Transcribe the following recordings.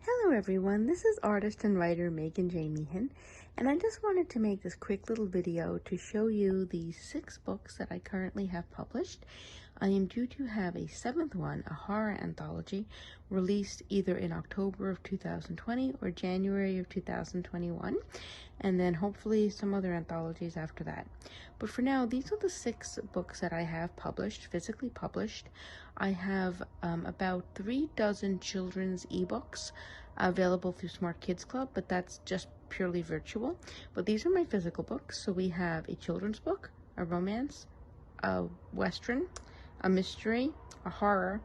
Hello everyone, this is artist and writer Meagan Meehan, and I just wanted to make this quick little video to show you the 6 books that I currently have published. I am due to have a 7th one, a horror anthology, released either in October of 2020 or January of 2021, and then hopefully some other anthologies after that. But for now, these are the 6 books that I have published, physically published. I have about 3 dozen children's ebooks available through Smart Kids Club, but that's just purely virtual. But these are my physical books. So we have a children's book, a romance, a western, a mystery, a horror,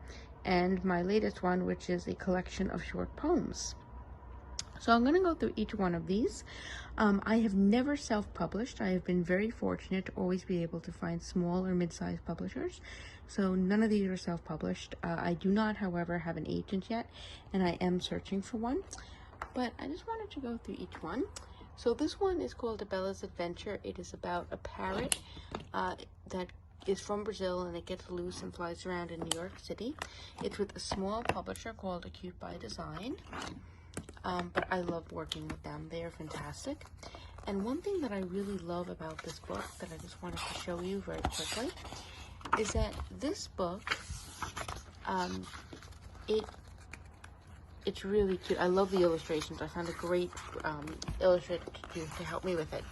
and my latest one, which is a collection of short poems. So I'm going to go through each one of these. I have never self-published. I have been very fortunate to always be able to find small or mid-sized publishers. So none of these are self-published. I do not, however, have an agent yet, and I am searching for one. But I just wanted to go through each one. So this one is called A Bella's Adventure. It is about a parrot that is from Brazil, and it gets loose and flies around in New York City. It's with a small publisher called Acute by Design. But I love working with them. They are fantastic. And one thing that I really love about this book that I just wanted to show you very quickly is that this book, it's really cute. I love the illustrations. I found a great illustrator to help me with it.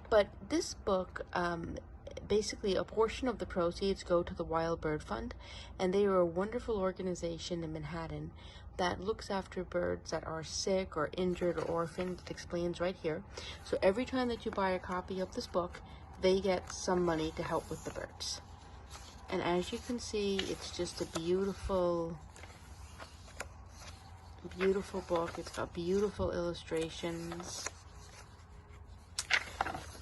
But this book, basically a portion of the proceeds go to the Wild Bird Fund, and they are a wonderful organization in Manhattan that looks after birds that are sick or injured or orphaned. It explains right here. So every time that you buy a copy of this book, they get some money to help with the birds. And as you can see, it's just a beautiful book. It's got beautiful illustrations,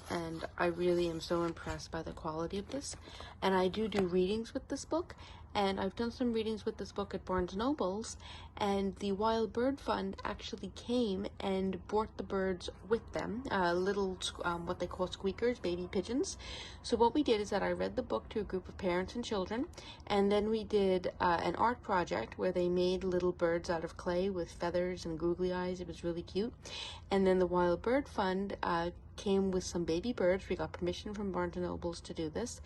and I really am so impressed by the quality of this. And I do readings with this book, and I've done some readings with this book at Barnes & Noble's, and the Wild Bird Fund actually came and brought the birds with them, little what they call squeakers, baby pigeons. So what we did is that I read the book to a group of parents and children, and then we did an art project where they made little birds out of clay with feathers and googly eyes. It was really cute. And then the Wild Bird Fund came with some baby birds. We got permission from Barnes & Noble's to do this,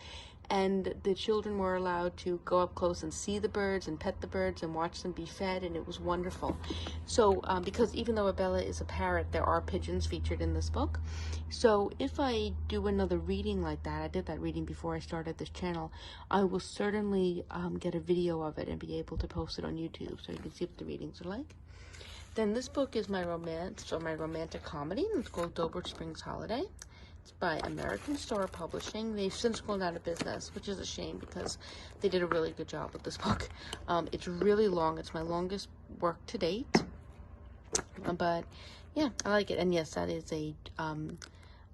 and the children were allowed to go up close and see the birds and pet the birds and watch them be fed, and it was wonderful. So because even though Bella is a parrot, there are pigeons featured in this book. So if I do another reading like that, I did that reading before I started this channel, I will certainly get a video of it and be able to post it on YouTube so you can see what the readings are like. Then this book is my romance, or my romantic comedy. It's called Dobert Springs Holiday. It's by American Star Publishing. They've since gone out of business, which is a shame because they did a really good job with this book. It's really long. It's my longest work to date. But yeah, I like it. And yes, that is a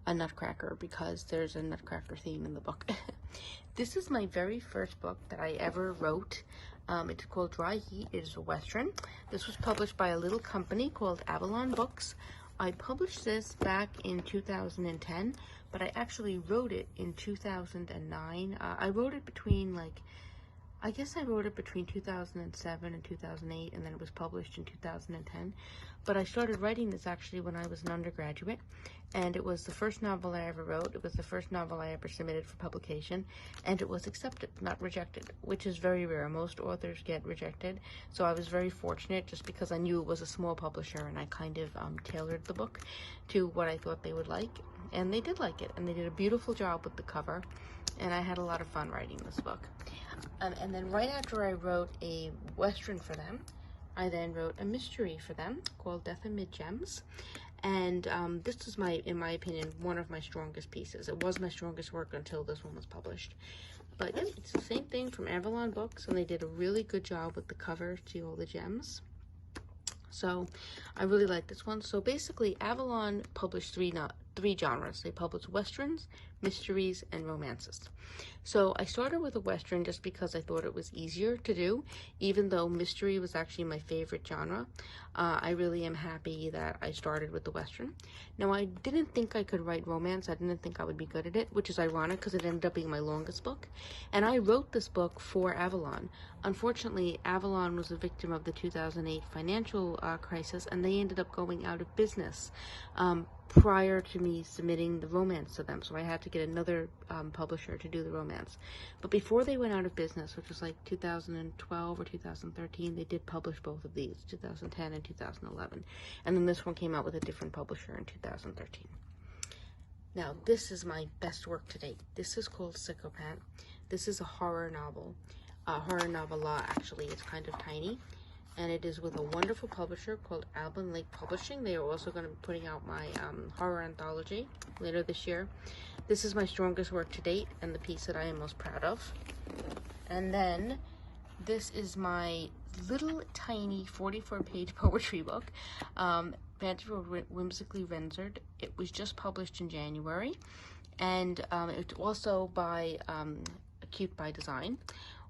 nutcracker because there's a nutcracker theme in the book. This is my very first book that I ever wrote. It's called Dry Heat. It is a western. This was published by a little company called Avalon Books. I published this back in 2010, but I actually wrote it in 2009. I wrote it between I guess I wrote it between 2007 and 2008, and then it was published in 2010. But I started writing this actually when I was an undergraduate, and it was the first novel I ever wrote. It was the first novel I ever submitted for publication, and it was accepted, not rejected, which is very rare. Most authors get rejected, so I was very fortunate just because I knew it was a small publisher, and I kind of tailored the book to what I thought they would like, and they did like it, and they did a beautiful job with the cover, and I had a lot of fun writing this book. And then right after I wrote a western for them, I then wrote a mystery for them called Death Amid Gems. And this is in my opinion, one of my strongest pieces. It was my strongest work until this one was published. But yeah, it's the same thing from Avalon Books, and they did a really good job with the cover. See all the gems. So I really like this one. So basically, Avalon published three genres. They publish westerns, mysteries, and romances. So I started with a western just because I thought it was easier to do, even though mystery was actually my favorite genre. I really am happy that I started with the western. Now, I didn't think I could write romance. I didn't think I would be good at it, which is ironic because it ended up being my longest book. And I wrote this book for Avalon. Unfortunately, Avalon was a victim of the 2008 financial crisis, and they ended up going out of business prior to me submitting the romance to them. So I had to get another publisher to do the romance. But before they went out of business, which was like 2012 or 2013, they did publish both of these, 2010 and 2011. And then this one came out with a different publisher in 2013. Now, this is my best work to date. This is called Psychopath. This is a horror novel. Horror novella, actually. It's kind of tiny. And it is with a wonderful publisher called Alban Lake Publishing. They are also going to be putting out my horror anthology later this year. This is my strongest work to date and the piece that I am most proud of. And then this is my little tiny 44-page poetry book, Fantasy Whimsically Rendered. It was just published in January, and it's also by Cute by Design,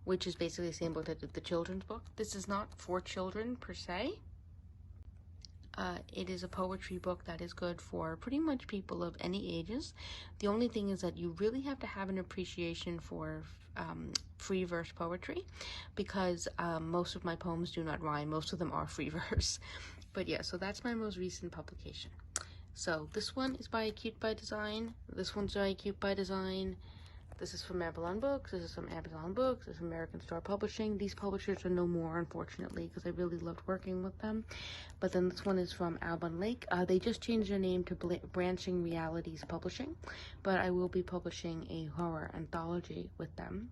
which is basically the same book that did the children's book. This is not for children per se. It is a poetry book that is good for pretty much people of any ages. The only thing is that you really have to have an appreciation for free verse poetry, because most of my poems do not rhyme. Most of them are free verse. But yeah, so that's my most recent publication. So this one is by Cute by Design. This one's by Cute by Design. This is from Avalon Books. This is from Amazon Books. This is American Star Publishing. These publishers are no more, unfortunately, because I really loved working with them. But then this one is from Alban Lake. They just changed their name to Branching Realities Publishing, but I will be publishing a horror anthology with them,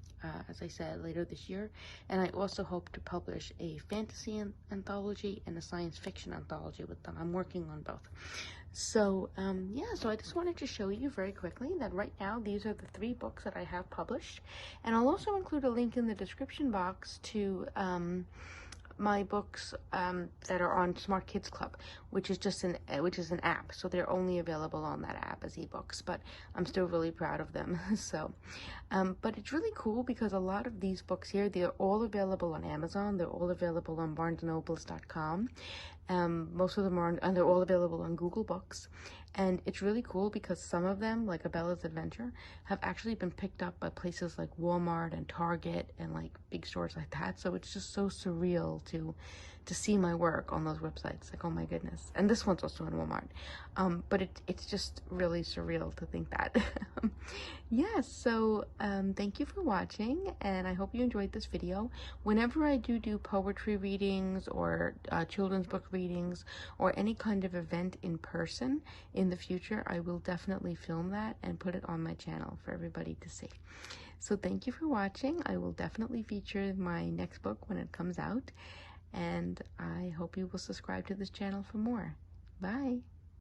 as I said, later this year. And I also hope to publish a fantasy anthology and a science fiction anthology with them. I'm working on both. So, yeah, so I just wanted to show you very quickly that right now these are the 3 books that I have published. And I'll also include a link in the description box to my books that are on Smart Kids Club, which is just an app. So they're only available on that app as ebooks, but I'm still really proud of them. So, but it's really cool because a lot of these books here, they're all available on Amazon. They're all available on barnesandnobles.com. Most of them are and they're all available on Google Books. And it's really cool because some of them, like A Bella's Adventure, have actually been picked up by places like Walmart and Target and like big stores like that. So it's just so surreal to see my work on those websites. Like, oh my goodness. And this one's also in Walmart. But it's just really surreal to think that. Yes, so thank you for watching, and I hope you enjoyed this video. Whenever I do poetry readings or children's book readings or any kind of event in person in the future, I will definitely film that and put it on my channel for everybody to see. So thank you for watching. I will definitely feature my next book when it comes out, and I hope you will subscribe to this channel for more. Bye!